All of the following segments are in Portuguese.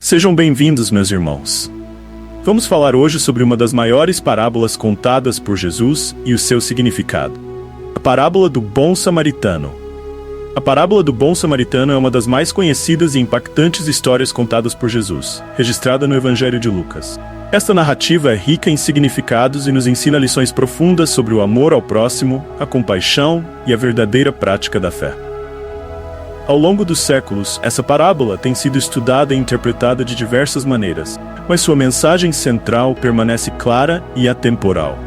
Sejam bem-vindos, meus irmãos. Vamos falar hoje sobre uma das maiores parábolas contadas por Jesus e o seu significado. A parábola do Bom Samaritano. A parábola do Bom Samaritano é uma das mais conhecidas e impactantes histórias contadas por Jesus, registrada no Evangelho de Lucas. Esta narrativa é rica em significados e nos ensina lições profundas sobre o amor ao próximo, a compaixão e a verdadeira prática da fé. Ao longo dos séculos, essa parábola tem sido estudada e interpretada de diversas maneiras, mas sua mensagem central permanece clara e atemporal.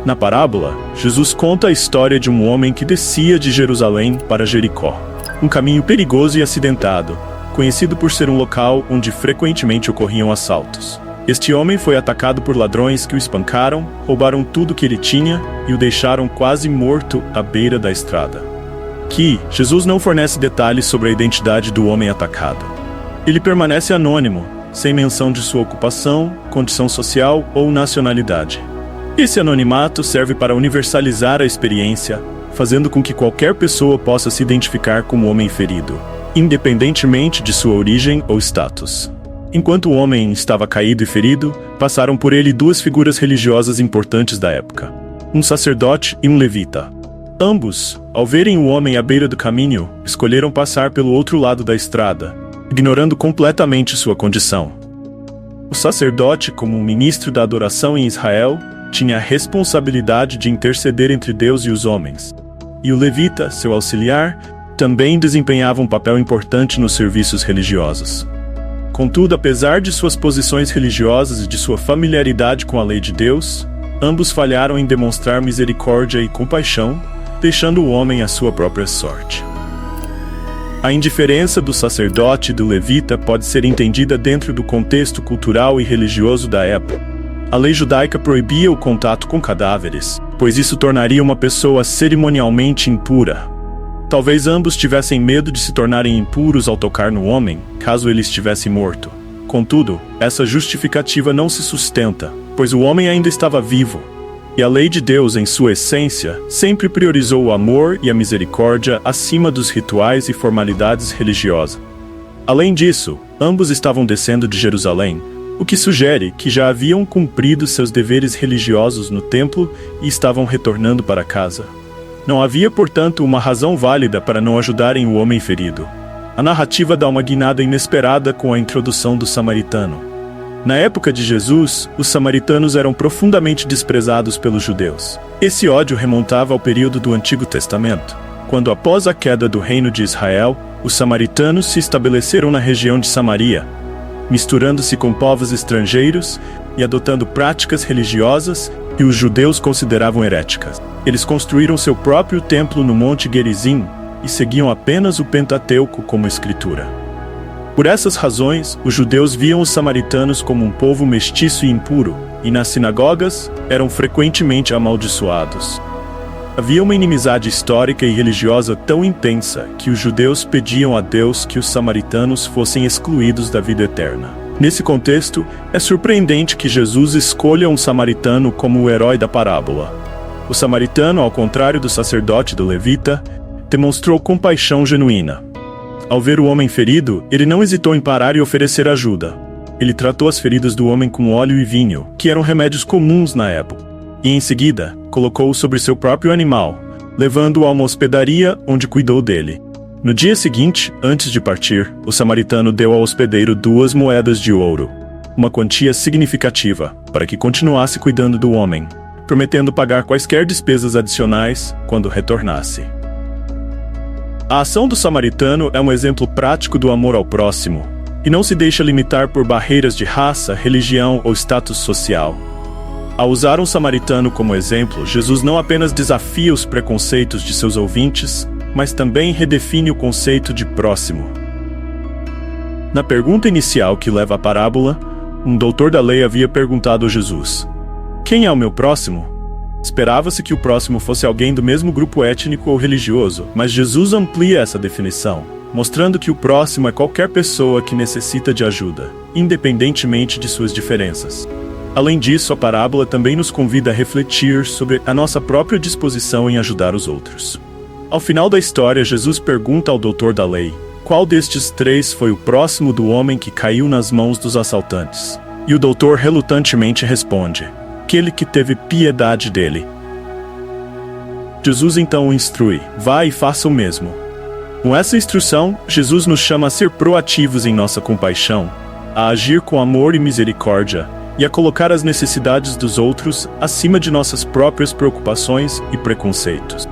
Na parábola, Jesus conta a história de um homem que descia de Jerusalém para Jericó, um caminho perigoso e acidentado, conhecido por ser um local onde frequentemente ocorriam assaltos. Este homem foi atacado por ladrões que o espancaram, roubaram tudo que ele tinha e o deixaram quase morto à beira da estrada. Aqui, Jesus não fornece detalhes sobre a identidade do homem atacado. Ele permanece anônimo, sem menção de sua ocupação, condição social ou nacionalidade. Esse anonimato serve para universalizar a experiência, fazendo com que qualquer pessoa possa se identificar como homem ferido, independentemente de sua origem ou status. Enquanto o homem estava caído e ferido, passaram por ele duas figuras religiosas importantes da época: um sacerdote e um levita. Ambos, ao verem o homem à beira do caminho, escolheram passar pelo outro lado da estrada, ignorando completamente sua condição. O sacerdote, como um ministro da adoração em Israel, tinha a responsabilidade de interceder entre Deus e os homens. E o levita, seu auxiliar, também desempenhava um papel importante nos serviços religiosos. Contudo, apesar de suas posições religiosas e de sua familiaridade com a lei de Deus, ambos falharam em demonstrar misericórdia e compaixão, deixando o homem à sua própria sorte. A indiferença do sacerdote e do levita pode ser entendida dentro do contexto cultural e religioso da época. A lei judaica proibia o contato com cadáveres, pois isso tornaria uma pessoa cerimonialmente impura. Talvez ambos tivessem medo de se tornarem impuros ao tocar no homem, caso ele estivesse morto. Contudo, essa justificativa não se sustenta, pois o homem ainda estava vivo. E a lei de Deus, em sua essência, sempre priorizou o amor e a misericórdia acima dos rituais e formalidades religiosas. Além disso, ambos estavam descendo de Jerusalém, o que sugere que já haviam cumprido seus deveres religiosos no templo e estavam retornando para casa. Não havia, portanto, uma razão válida para não ajudarem o homem ferido. A narrativa dá uma guinada inesperada com a introdução do samaritano. Na época de Jesus, os samaritanos eram profundamente desprezados pelos judeus. Esse ódio remontava ao período do Antigo Testamento, quando, após a queda do reino de Israel, os samaritanos se estabeleceram na região de Samaria, misturando-se com povos estrangeiros e adotando práticas religiosas que os judeus consideravam heréticas. Eles construíram seu próprio templo no Monte Gerizim e seguiam apenas o Pentateuco como escritura. Por essas razões, os judeus viam os samaritanos como um povo mestiço e impuro, e nas sinagogas eram frequentemente amaldiçoados. Havia uma inimizade histórica e religiosa tão intensa que os judeus pediam a Deus que os samaritanos fossem excluídos da vida eterna. Nesse contexto, é surpreendente que Jesus escolha um samaritano como o herói da parábola. O samaritano, ao contrário do sacerdote e do levita, demonstrou compaixão genuína. Ao ver o homem ferido, ele não hesitou em parar e oferecer ajuda. Ele tratou as feridas do homem com óleo e vinho, que eram remédios comuns na época, e em seguida, colocou-o sobre seu próprio animal, levando-o a uma hospedaria onde cuidou dele. No dia seguinte, antes de partir, o samaritano deu ao hospedeiro 2 moedas de ouro, uma quantia significativa, para que continuasse cuidando do homem, prometendo pagar quaisquer despesas adicionais quando retornasse. A ação do samaritano é um exemplo prático do amor ao próximo, e não se deixa limitar por barreiras de raça, religião ou status social. Ao usar um samaritano como exemplo, Jesus não apenas desafia os preconceitos de seus ouvintes, mas também redefine o conceito de próximo. Na pergunta inicial que leva à parábola, um doutor da lei havia perguntado a Jesus: "Quem é o meu próximo?" Esperava-se que o próximo fosse alguém do mesmo grupo étnico ou religioso, mas Jesus amplia essa definição, mostrando que o próximo é qualquer pessoa que necessita de ajuda, independentemente de suas diferenças. Além disso, a parábola também nos convida a refletir sobre a nossa própria disposição em ajudar os outros. Ao final da história, Jesus pergunta ao doutor da lei: qual destes três foi o próximo do homem que caiu nas mãos dos assaltantes? E o doutor relutantemente responde: aquele que teve piedade dele. Jesus então o instrui: vá e faça o mesmo. Com essa instrução, Jesus nos chama a ser proativos em nossa compaixão, a agir com amor e misericórdia, e a colocar as necessidades dos outros acima de nossas próprias preocupações e preconceitos.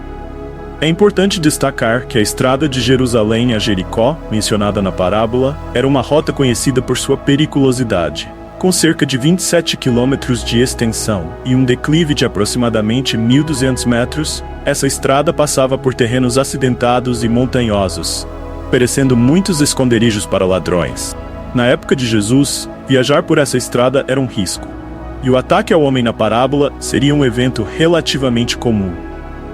É importante destacar que a estrada de Jerusalém a Jericó, mencionada na parábola, era uma rota conhecida por sua periculosidade. Com cerca de 27 quilômetros de extensão e um declive de aproximadamente 1.200 metros, essa estrada passava por terrenos acidentados e montanhosos, oferecendo muitos esconderijos para ladrões. Na época de Jesus, viajar por essa estrada era um risco, e o ataque ao homem na parábola seria um evento relativamente comum.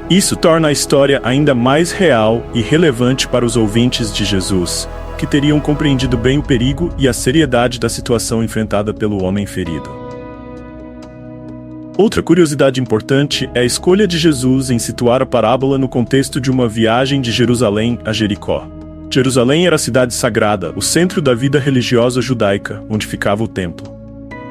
Isso torna a história ainda mais real e relevante para os ouvintes de Jesus, que teriam compreendido bem o perigo e a seriedade da situação enfrentada pelo homem ferido. Outra curiosidade importante é a escolha de Jesus em situar a parábola no contexto de uma viagem de Jerusalém a Jericó. Jerusalém era a cidade sagrada, o centro da vida religiosa judaica, onde ficava o templo.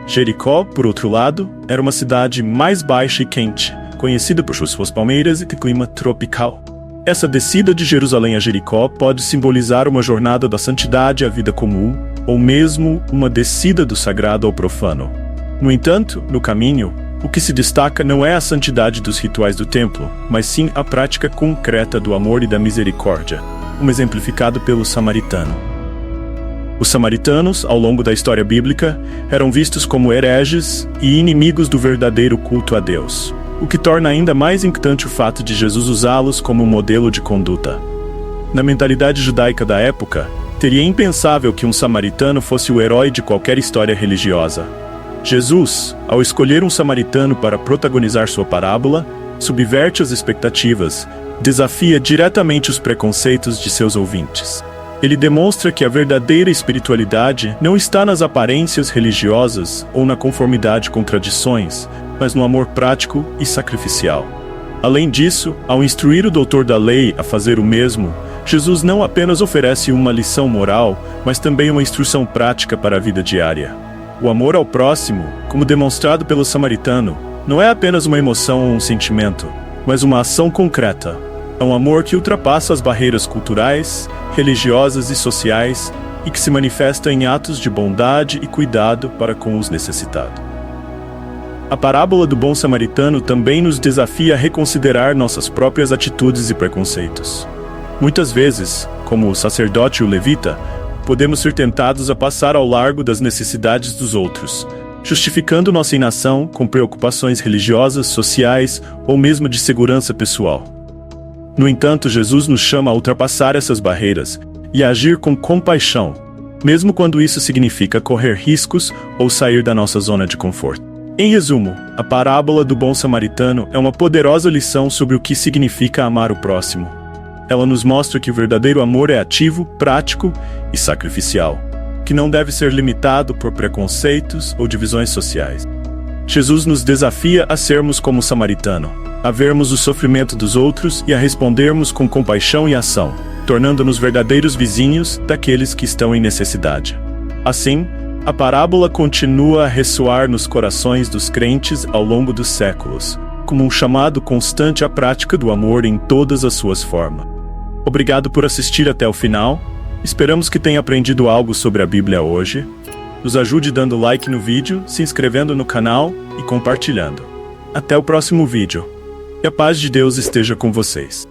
Jericó, por outro lado, era uma cidade mais baixa e quente, conhecida por suas palmeiras e clima tropical. Essa descida de Jerusalém a Jericó pode simbolizar uma jornada da santidade à vida comum, ou mesmo uma descida do sagrado ao profano. No entanto, no caminho, o que se destaca não é a santidade dos rituais do templo, mas sim a prática concreta do amor e da misericórdia, como exemplificado pelo samaritano. Os samaritanos, ao longo da história bíblica, eram vistos como hereges e inimigos do verdadeiro culto a Deus, o que torna ainda mais inquietante o fato de Jesus usá-los como um modelo de conduta. Na mentalidade judaica da época, seria impensável que um samaritano fosse o herói de qualquer história religiosa. Jesus, ao escolher um samaritano para protagonizar sua parábola, subverte as expectativas, desafia diretamente os preconceitos de seus ouvintes. Ele demonstra que a verdadeira espiritualidade não está nas aparências religiosas ou na conformidade com tradições, mas no amor prático e sacrificial. Além disso, ao instruir o doutor da lei a fazer o mesmo, Jesus não apenas oferece uma lição moral, mas também uma instrução prática para a vida diária. O amor ao próximo, como demonstrado pelo samaritano, não é apenas uma emoção ou um sentimento, mas uma ação concreta. É um amor que ultrapassa as barreiras culturais, religiosas e sociais e que se manifesta em atos de bondade e cuidado para com os necessitados. A parábola do bom samaritano também nos desafia a reconsiderar nossas próprias atitudes e preconceitos. Muitas vezes, como o sacerdote e o levita, podemos ser tentados a passar ao largo das necessidades dos outros, justificando nossa inação com preocupações religiosas, sociais ou mesmo de segurança pessoal. No entanto, Jesus nos chama a ultrapassar essas barreiras e a agir com compaixão, mesmo quando isso significa correr riscos ou sair da nossa zona de conforto. Em resumo, a parábola do bom samaritano é uma poderosa lição sobre o que significa amar o próximo. Ela nos mostra que o verdadeiro amor é ativo, prático e sacrificial, que não deve ser limitado por preconceitos ou divisões sociais. Jesus nos desafia a sermos como o samaritano, a vermos o sofrimento dos outros e a respondermos com compaixão e ação, tornando-nos verdadeiros vizinhos daqueles que estão em necessidade. Assim, a parábola continua a ressoar nos corações dos crentes ao longo dos séculos, como um chamado constante à prática do amor em todas as suas formas. Obrigado por assistir até o final. Esperamos que tenha aprendido algo sobre a Bíblia hoje. Nos ajude dando like no vídeo, se inscrevendo no canal e compartilhando. Até o próximo vídeo. Que a paz de Deus esteja com vocês.